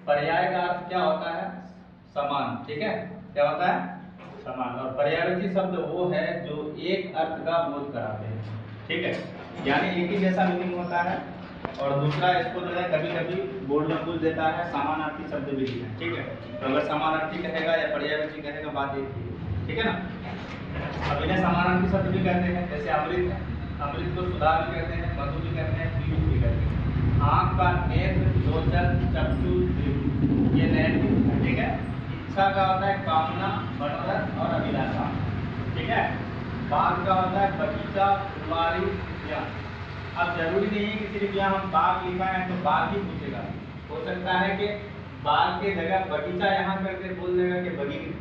पर्याय का अर्थ क्या होता है? समान। ठीक है, क्या होता है? समान। और पर्यायवाची शब्द वो है जो एक अर्थ का बोध कराते हैं। ठीक है, यानी एक ही जैसा मीनिंग होता है। और दूसरा इसको जो है कभी कभी बोर्ड में पूछ देता है समानार्थी शब्द भी लिखा है। ठीक है, तो अगर समानार्थी कहेगा या पर्यायवाची कहेगा बात एक ही है। ठीक है ना। अब इन्हें समानार्थी शब्द भी कहते हैं, जैसे अमृत है, अमृत को सुधा भी कहते हैं, मधु भी कहते हैं, पीयूष भी कहते हैं। आंख का नेत्र, लोचन, चक्षु, त्रिभुज, ये नैतिक है। ठीक है, इच्छा का होता है कामना, मनोरथ और अभिलाषा। ठीक है, बाग का होता है बगीचा, फुलवारी, उद्यान। अब जरूरी नहीं है कि सिर्फ यहाँ हम बाग लिखा है तो बाग ही पूछेगा। हो सकता है कि बाग के जगह बगीचा यहाँ करके बोल देगा कि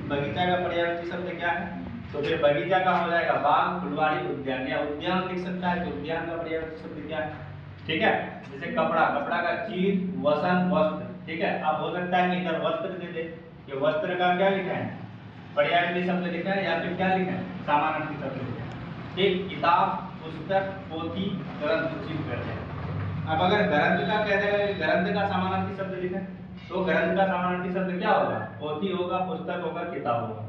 बगीचा का पर्यायवाची शब्द क्या है, तो फिर बगीचा का हो जाएगा बाग, फुलवारी, उद्यान। या उद्यान लिख सकता है तो उद्यान का पर्यायवाची शब्द क्या है। ठीक है, जैसे कपड़ा, कपड़ा का चीज, वसन, वस्त्र। ठीक है, अब हो सकता है कि इधर वस्त्र दे दे, कि वस्त्र का क्या लिखा है? पर्यायवाची शब्द लिखा है, या फिर क्या लिखा है? समानार्थी शब्द लिखा है। एक किताब, पुस्तक, पोथी, ग्रंथ चिन्ह करते हैं। अब अगर ग्रंथ का कह देगा कि ग्रंथ का समानार्थी शब्द लिखा है, तो ग्रंथ का समानार्थी शब्द क्या होगा? पोथी होगा, पुस्तक होगा, किताब होगा।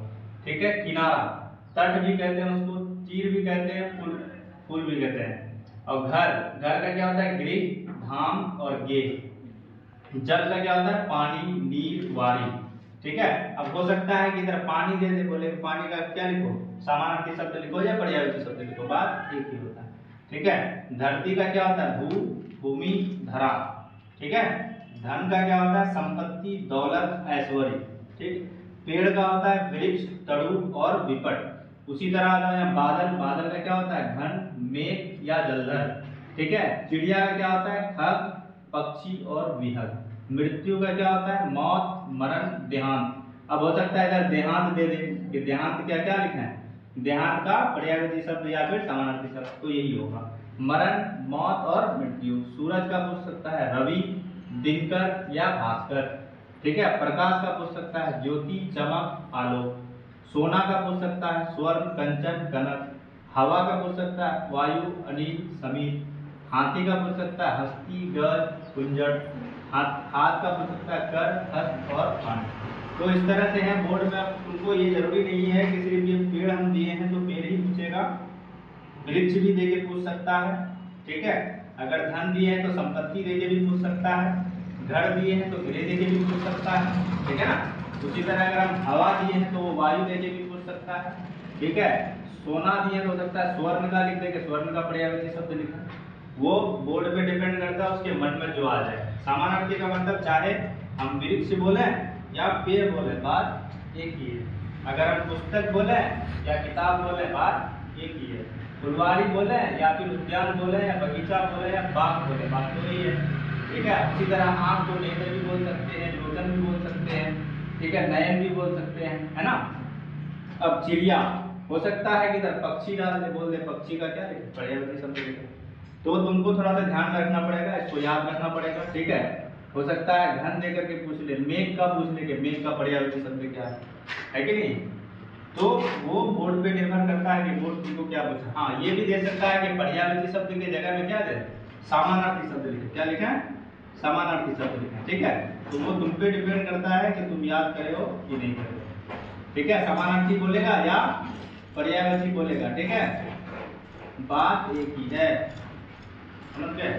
ठीक है, किनारा, तट भी कहते हैं उसको, तीर भी कहते हैं, फूल भी कहते हैं। और घर, घर का क्या होता है? गृह, धाम और गेह। जल का क्या होता है? पानी, नीर, वारी। ठीक है, अब हो सकता है कि इधर पानी दे दे, बोले पानी का क्या लिखो? समानार्थी शब्द लिखो या पर्यायवाची शब्द लिखो, बात एक ही होता है। ठीक है, धरती का क्या होता है? भू, भूमि, धरा। ठीक है, धन का क्या होता है? संपत्ति, दौलत, ऐश्वर्य। ठीक, पेड़ का होता है वृक्ष, तड़ू और विपट। उसी तरह आ जाओ यहाँ बादल, बादल का क्या होता है? घन, मेघ या जलधर। ठीक है, चिड़िया का क्या होता है? खग, पक्षी और विहग। मृत्यु का क्या होता है? मौत, मरण, देहांत। अब हो सकता है इधर देहांत दे दे कि देहांत क्या क्या लिखा है? देहांत का पर्यायवाची शब्द या फिर समानार्थी शब्द तो यही होगा, मरण, मौत और मृत्यु। सूरज का पूछ सकता है रवि, दिनकर या भास्कर। ठीक है, प्रकाश का पूछ सकता है ज्योति, चमक, आलोक। सोना का पूछ सकता है स्वर्ण, कंचन, कनक। हवा का पूछ सकता है वायु, अनिल, समीर। हाथी का पूछ सकता है हस्ती, गज, कुंजड़। हाथ का पूछ सकता है कर, हस्त और कान। तो इस तरह से है बोर्ड में। अब तुमको ये जरूरी नहीं है कि सिर्फ ये पेड़ हम दिए हैं तो पेड़ ही पूछेगा, वृक्ष भी देके पूछ सकता है। ठीक है, अगर धन दिए हैं तो संपत्ति देके भी पूछ सकता है, घर दिए हैं तो गृह देके भी पूछ सकता है। ठीक है ना। उसी तरह अगर हम हवा दिए हैं तो वो वायु देके भी पूछ सकता है। ठीक है, सोना दिए तो हो सकता है स्वर्ण का लिख दे, स्वर्ण का पर्यायवाची शब्द लिखा। वो बोर्ड पे डिपेंड करता है उसके मन में जो आ जाए। समानार्थी का मतलब चाहे हम वृक्ष बोले या पेड़ बोले, बात एक ही है। अगर हम पुस्तक बोले या किताब बोले, बात एक ही है। फुलवारी बोले या फिर उद्यान बोले या बगीचा बोले या बाग बोले, बात तो यही है। ठीक है, उसी तरह आंख को नेत्र भी बोल सकते हैं, लोचन भी बोल सकते हैं। ठीक है, नयन भी बोल सकते हैं, है ना। अब चिड़िया हो सकता है कि इधर पक्षी डाल दे, बोल दे पक्षी का क्या लिखे? पर्यायवाची शब्द लिखे। तो तुमको थोड़ा सा ध्यान रखना पड़ेगा, इसको याद रखना पड़ेगा। ठीक है, हो सकता है घन दे करके पूछ ले, मेघ का पूछ ले कि मेघ का पर्यायवाची शब्द क्या है कि नहीं। तो वो बोर्ड पे निर्भर करता है कि बोर्ड तुमको क्या पूछा। हाँ, ये भी दे सकता है कि पर्यायवाची शब्द की जगह में क्या दे, समानार्थी शब्द लिखे। क्या लिखा है? समानार्थी शब्द लिखा। ठीक है, तो वो तुम पे डिपेंड करता है कि तुम याद करे हो कि नहीं करे हो। ठीक है, समानार्थी बोलेगा या पर्यायवाची बोलेगा। ठीक है, बात एक ही है, समझ गए।